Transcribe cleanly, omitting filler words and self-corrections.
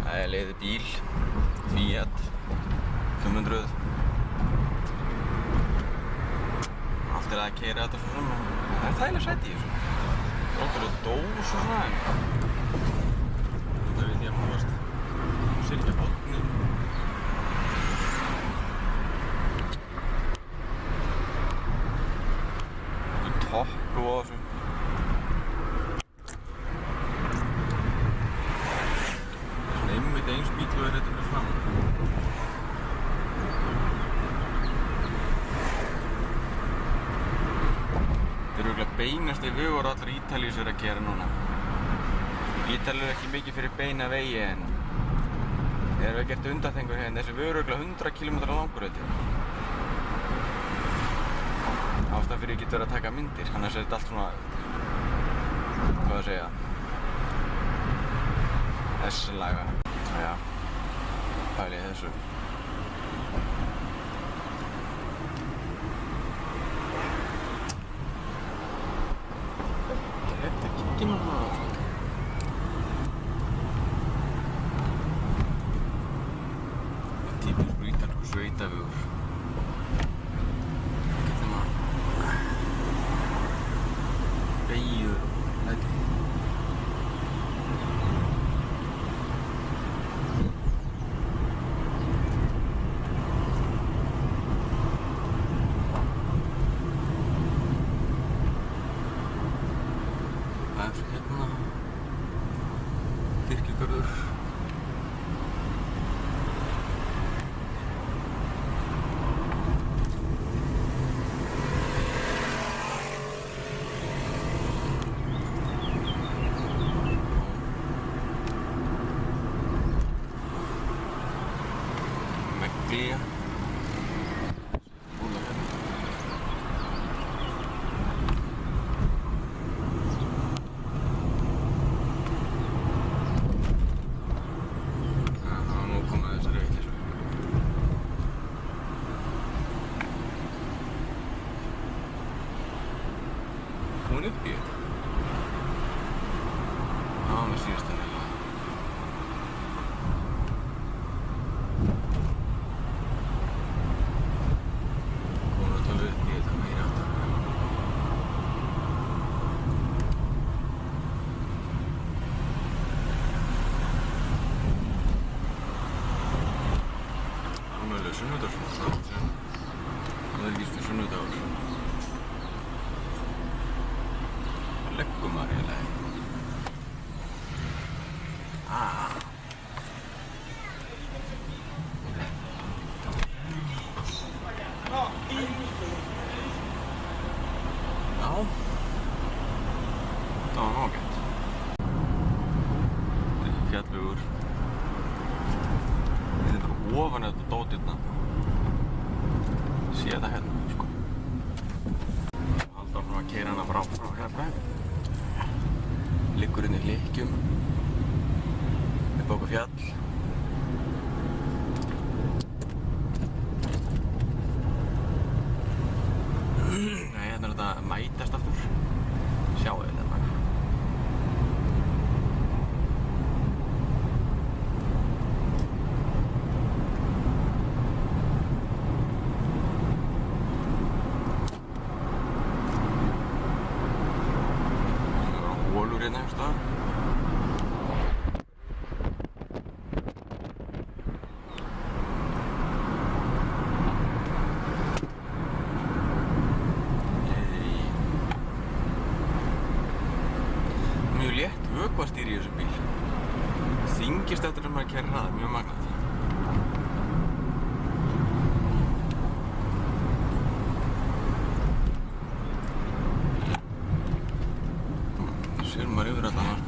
Ég leiði bíl, Fiat 500. Allt að keyra þetta svo svona. Það þægilega sæti í þessu. Ótrúlega dós og svona. Þetta veit ég að komast. Sylgja botnin. Toppu á þessu. Einmitt eins bíl og þetta fyrir fram. Þetta örugglega beinasti vegur allar Ítalíu sér að gera núna. Ítalíu ekki mikið fyrir beina vegi en þeir hafa gert undanþengur hérna. Þessi vegur örugglega 100 km langur þetta. Ástæðan fyrir ég get verið að taka myndir, annars þetta allt svona, hvað að segja, S-laga. Já, pæli þessu. Þetta er ekki núna. Típiskur ítalskur sveitavegur. Beygju, þetta. Það er hérna kirkjugarður. Meglia. Hún upp í þetta. Já, með síðast henni. Hún átt alveg upp í þetta meira aftur. Alveg sunnudagsmót. Það er ekki svona sunnudagur. Leggum maður eiginlega. Já. Það var ágætt. Þetta er fjallvegur. Þetta er bara ofan þetta dótirna. Sé þetta hérna, sko. Halda áfram að keyra hana frá hérna. Liggur inn í Lykkjum. Upp á okkur fjall. Nei, hérna er þetta að mætast aftur. Sjáu þetta bara. Hólur hérna einhvers staðar. Mjög létt vökvastýri í þessu bíl. Þyngist eftir að maður keyrir hraðar, mjög magnað. Sér maður yfir allan.